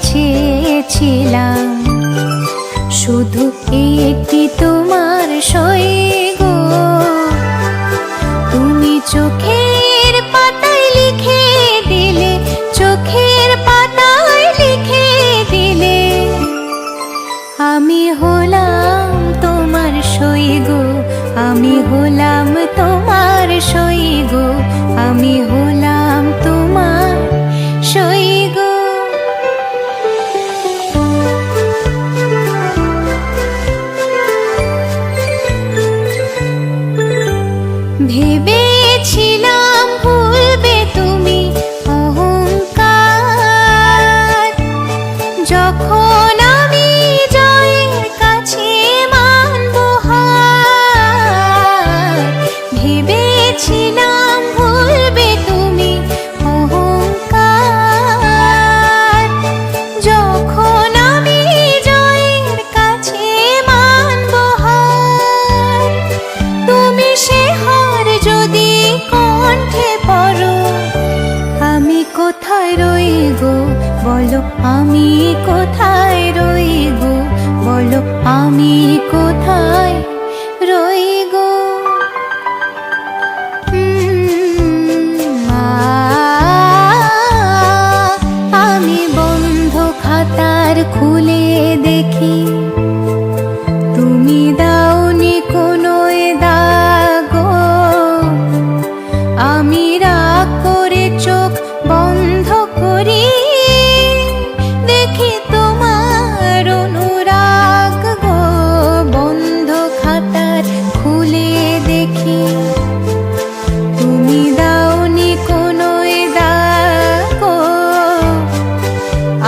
চেয়েছিলাম শুধু একটি তোমার সই গো। তুমি চোখের পাতায় লিখে দিলে, চোখের পাতায় লিখে দিলে, আমি হলাম তোমার সই গো, আমি হলাম তোমার সই গো, আমি হলাম তোমার সই গো। ভেবেছিলাম ভুলবে তুমি অহংকার, যখন আমি জয়ের কাছে মানব হার। ভেবেছিলাম ভুলবে তুমি অহংকার, যখন আমি জয়ের কাছে মানব হার। তুমি সে হার যদি কণ্ঠে পড়ো, আমি কোথায় রই গো বলো, আমি কোথায় রই গো বলো, আমি কোথায় রই গো। আমি বন্ধ খাতার খুলে দেখি, তুমি দাওনি কোনো দাগ। আমি রাগ করে চোখ বন্ধ করি, দেখি তোমার অনুরাগ গো। বন্ধ খাতার খুলে দেখি, তুমি দাওনি কোনো দাগ।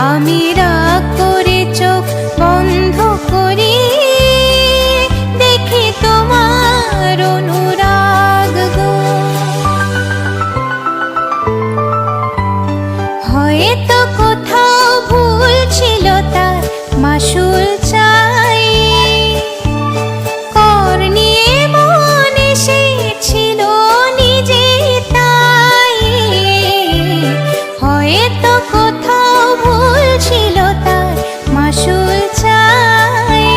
আমি রাগ করে চোখ বন্ধ করি, দেখি তোমার অনুরাগ গো। হয়তো কোথাও ভুল ছিল তার মাসুল চাই, কর নিয়ে মন এসেছিল নিজে তাই। হয়তো কোথাও ভুল ছিল তার মাসুল চাই,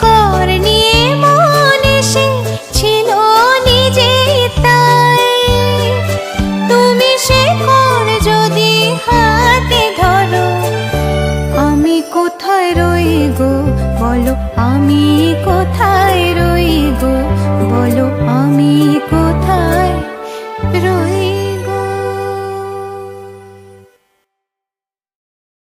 কর নিয়ে মন এসেছিল নিজে তাই। তুমি সে কর যদি হাতে ধরো, আমি কোথায় রই গো বলো, আমি কোথায়